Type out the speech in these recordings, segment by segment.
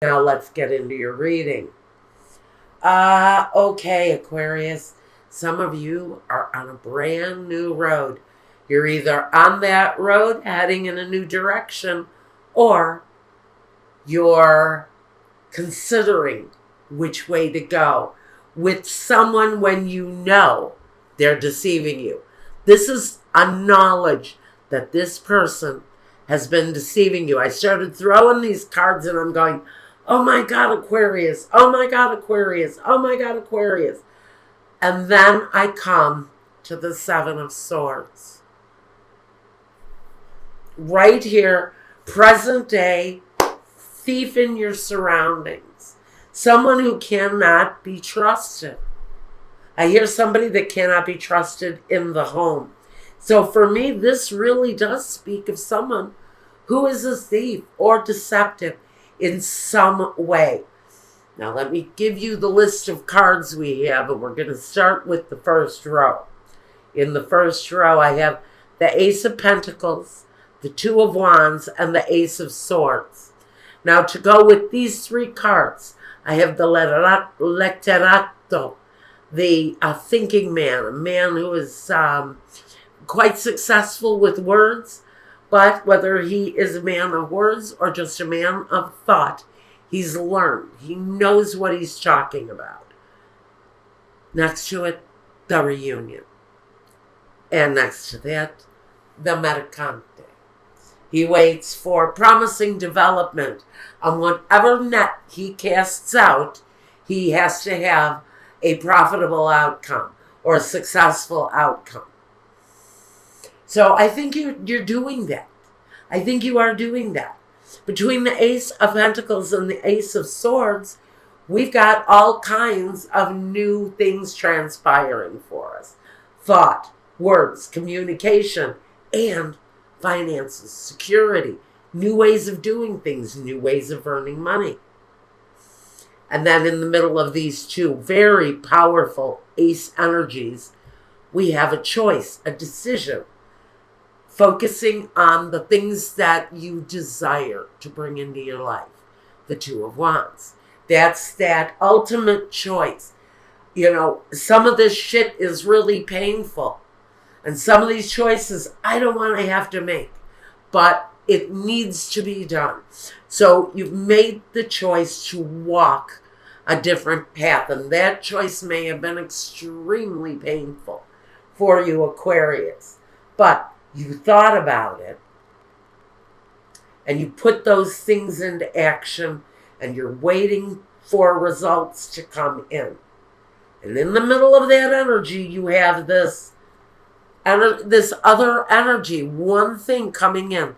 Now let's get into your reading. Okay, Aquarius. Some of you are on a brand new road. You're either on that road heading in a new direction, or you're considering which way to go with someone when you know they're deceiving you. This is a knowledge that this person has been deceiving you. I started throwing these cards and I'm going, oh my God, Aquarius. Oh my God, Aquarius. Oh my God, Aquarius. And then I come to the Seven of Swords. Right here, present day, thief in your surroundings. Someone who cannot be trusted. I hear somebody that cannot be trusted in the home. So for me, this really does speak of someone who is a thief or deceptive in some way. Now let me give you the list of cards we have, and we're going to start with the first row. In the first row, I have the Ace of Pentacles, the Two of Wands, and the Ace of Swords. Now to go with these three cards, I have the Letterato, the thinking man, a man who is quite successful with words, but whether he is a man of words or just a man of thought, he's learned. He knows what he's talking about. Next to it, the Reunion. And next to that, the Mercante. He waits for promising development. On whatever net he casts out, he has to have a profitable outcome or a successful outcome. So I think you're doing that. I think you are doing that. Between the Ace of Pentacles and the Ace of Swords, we've got all kinds of new things transpiring for us. Thought, words, communication, and finances, security, new ways of doing things, new ways of earning money. And then in the middle of these two very powerful ace energies, we have a choice, a decision, focusing on the things that you desire to bring into your life. The Two of Wands. That's that ultimate choice. You know, some of this shit is really painful. And some of these choices I don't want to have to make. But it needs to be done. So you've made the choice to walk a different path. And that choice may have been extremely painful for you, Aquarius. But you thought about it. And you put those things into action. And you're waiting for results to come in. And in the middle of that energy, you have this other energy, one thing coming in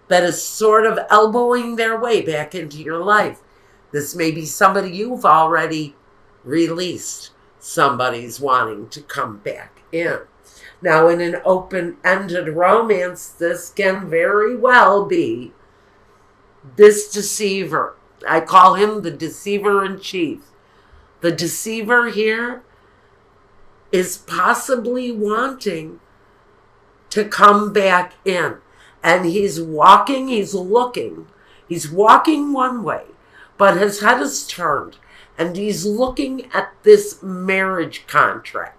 that is sort of elbowing their way back into your life. This may be somebody you've already released. Somebody's wanting to come back in. Now, in an open-ended romance, this can very well be this deceiver. I call him the deceiver in chief. The deceiver here is possibly wanting to come back in. And he's walking, he's looking. He's walking one way, but his head is turned. And he's looking at this marriage contract.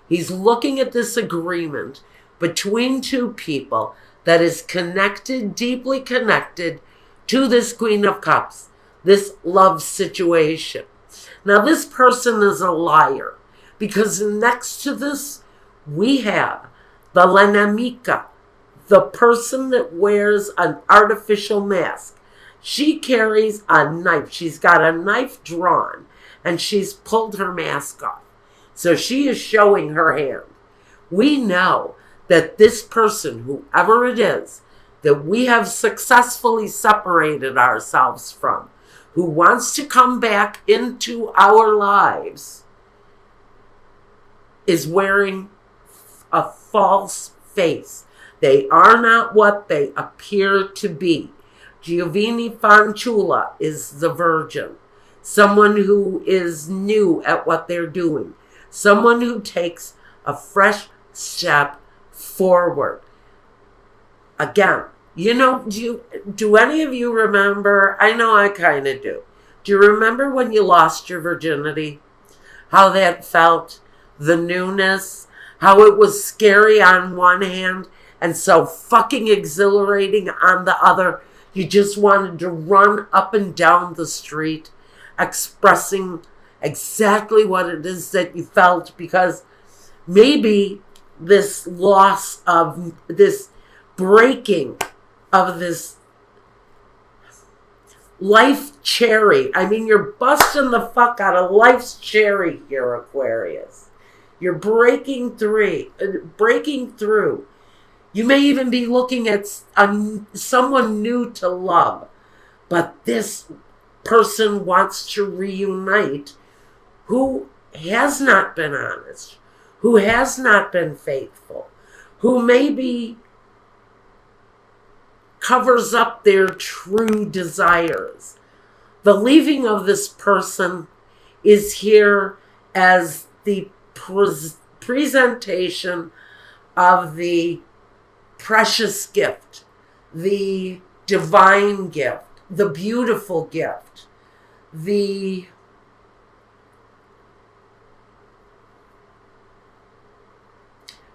He's looking at this agreement between two people that is connected, deeply connected to this Queen of Cups, this love situation. Now, this person is a liar because next to this, we have the Lenamika, the person that wears an artificial mask. She carries a knife. She's got a knife drawn, and she's pulled her mask off. So she is showing her hand. We know that this person, whoever it is, that we have successfully separated ourselves from, who wants to come back into our lives, is wearing a false face. They are not what they appear to be. Giovanni Fanciulla is the virgin. Someone who is new at what they're doing. Someone who takes a fresh step forward. Again, you know, do any of you remember? I know I kind of do. Do you remember when you lost your virginity? How that felt? The newness? How it was scary on one hand and so fucking exhilarating on the other? You just wanted to run up and down the street expressing exactly what it is that you felt, because maybe this loss of this breaking of this life cherry. I mean, you're busting the fuck out of life's cherry here, Aquarius. You're breaking through. You may even be looking at someone new to love, but this person wants to reunite who has not been honest, who has not been faithful, who maybe covers up their true desires. The leaving of this person is here as the presentation of the precious gift, the divine gift, the beautiful gift,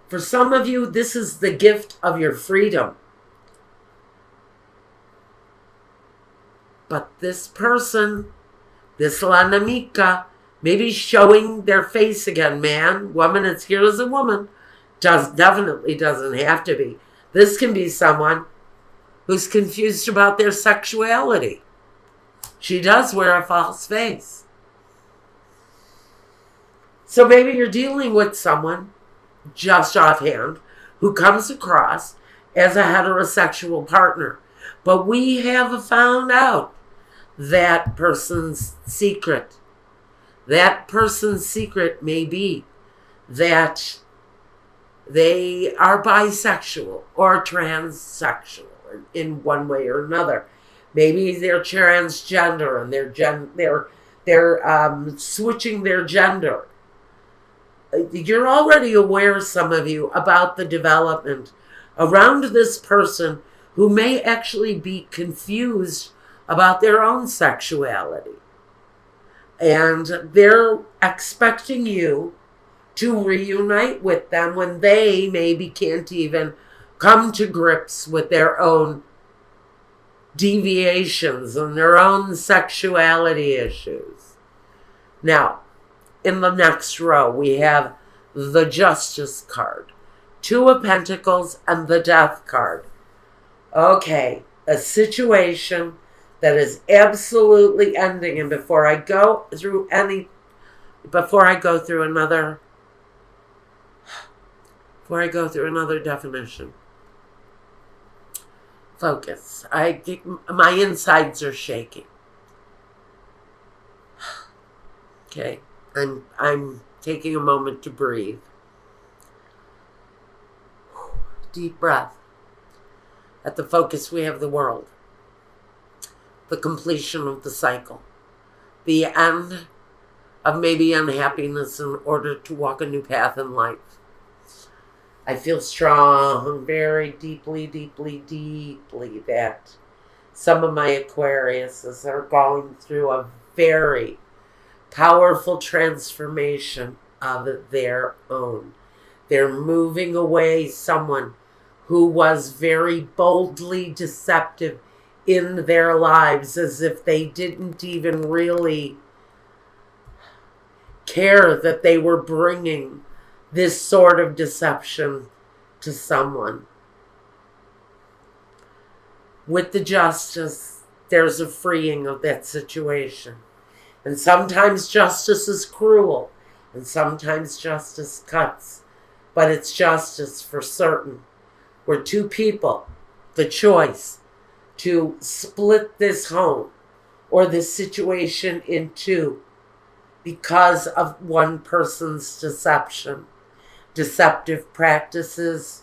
for some of you, this is the gift of your freedom. But this person, this Lanamika, maybe showing their face again, man, woman, it's here as a woman, definitely doesn't have to be. This can be someone who's confused about their sexuality. She does wear a false face. So maybe you're dealing with someone, just offhand, who comes across as a heterosexual partner. But we have found out that person's secret. That person's secret may be that they are bisexual or transsexual in one way or another. Maybe they're transgender and they're switching their gender. You're already aware, some of you, about the development around this person who may actually be confused about their own sexuality. And they're expecting you to reunite with them when they maybe can't even come to grips with their own deviations and their own sexuality issues. Now, in the next row, we have the Justice card, Two of Pentacles, and the Death card. Okay, a situation that is absolutely ending. And before I go through another definition, focus. My insides are shaking. Okay, I'm taking a moment to breathe. Deep breath. At the focus, we have the world. The completion of the cycle. The end of maybe unhappiness in order to walk a new path in life. I feel strong, very deeply, deeply, deeply, that some of my Aquariuses are going through a very powerful transformation of their own. They're moving away someone who was very boldly deceptive in their lives, as if they didn't even really care that they were bringing this sort of deception to someone. With the Justice, there's a freeing of that situation. And sometimes justice is cruel, and sometimes justice cuts. But it's justice for certain. We're two people, the choice to split this home or this situation in two because of one person's deceptive practices.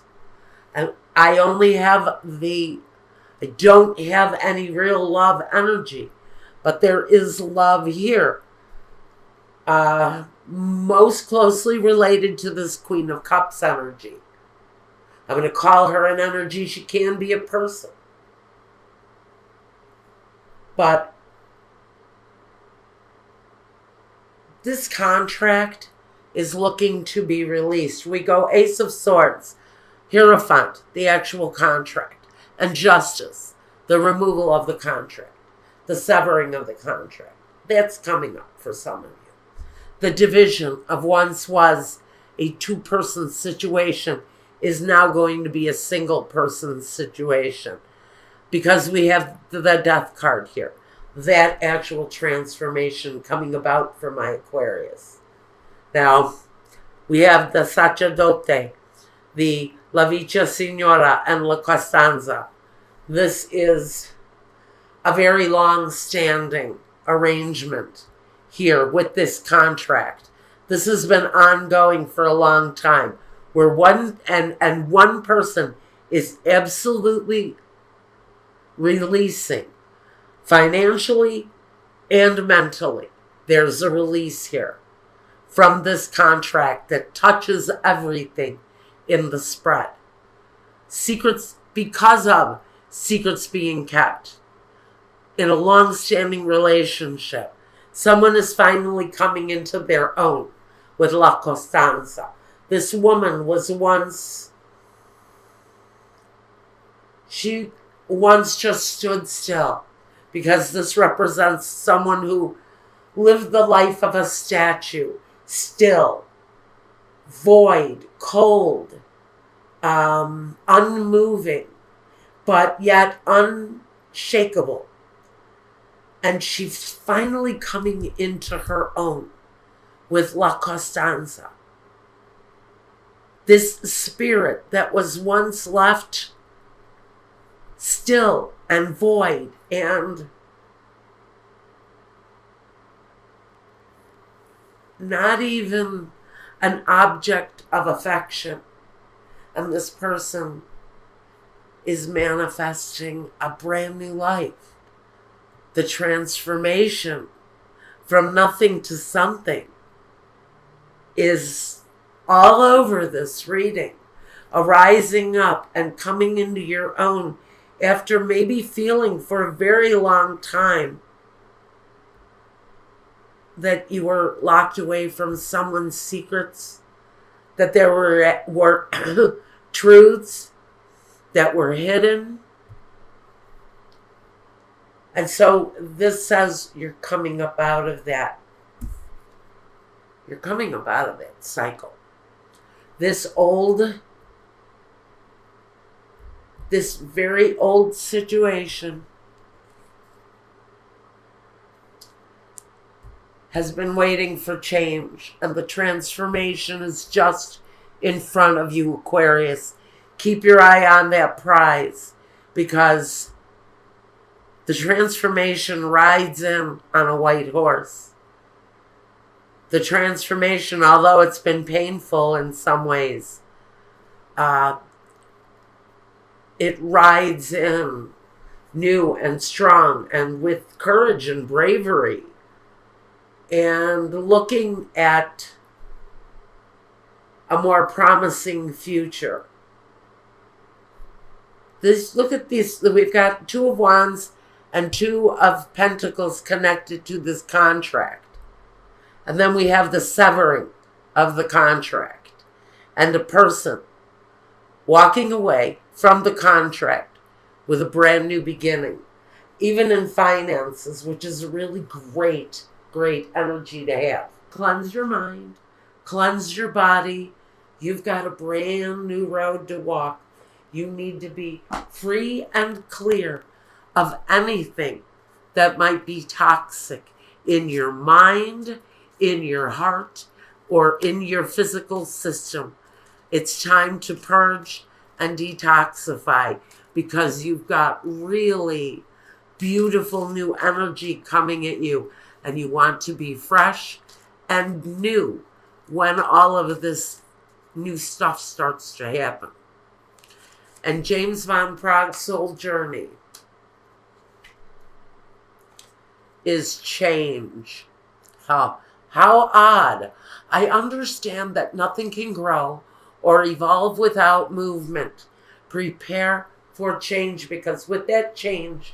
And I don't have any real love energy, but there is love here. Most closely related to this Queen of Cups energy. I'm going to call her an energy. She can be a person. But this contract is looking to be released. We go Ace of Swords, Hierophant, the actual contract, and Justice, the removal of the contract, the severing of the contract. That's coming up for some of you. The division of once was a two-person situation is now going to be a single-person situation, because we have the Death card here. That actual transformation coming about for my Aquarius. Now, we have the Sacerdote, the La Vecchia Signora, and La Costanza. This is a very long-standing arrangement here with this contract. This has been ongoing for a long time, where one person is absolutely releasing financially and mentally. There's a release here from this contract that touches everything in the spread. Secrets, because of secrets being kept in a long-standing relationship. Someone is finally coming into their own with La Costanza. This woman was she once just stood still, because this represents someone who lived the life of a statue, still, void, cold, unmoving, but yet unshakable. And she's finally coming into her own with La Costanza. This spirit that was once left still and void and not even an object of affection. And this person is manifesting a brand new life. The transformation from nothing to something is all over this reading. Arising up and coming into your own after maybe feeling for a very long time that you were locked away from someone's secrets, that there were truths that were hidden. And so this says you're coming up out of that. You're coming up out of that cycle. This very old situation has been waiting for change, and the transformation is just in front of you, Aquarius. Keep your eye on that prize, because the transformation rides in on a white horse. The transformation, although it's been painful in some ways, it rides in new and strong and with courage and bravery and looking at a more promising future. Look at these. We've got Two of Wands and Two of Pentacles connected to this contract. And then we have the severing of the contract and a person walking away from the contract with a brand new beginning. Even in finances, which is a really great energy to have. Cleanse your mind, cleanse your body. You've got a brand new road to walk. You need to be free and clear of anything that might be toxic in your mind, in your heart, or in your physical system. It's time to purge and detoxify, because you've got really beautiful new energy coming at you, and you want to be fresh and new when all of this new stuff starts to happen. And James Van Prague's soul journey is change. How odd. I understand that nothing can grow or evolve without movement. Prepare for change, because with that change,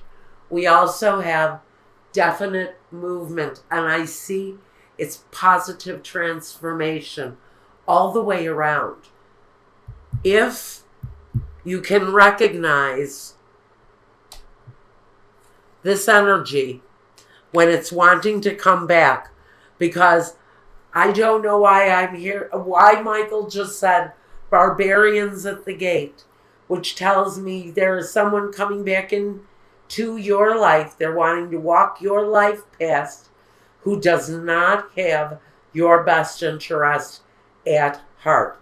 we also have definite movement. And I see It's positive transformation all the way around. If you can recognize this energy when it's wanting to come back, because I don't know why I'm here, why Michael just said barbarians at the gate, which tells me there is someone coming back into your life. They're wanting to walk your life past who does not have your best interest at heart.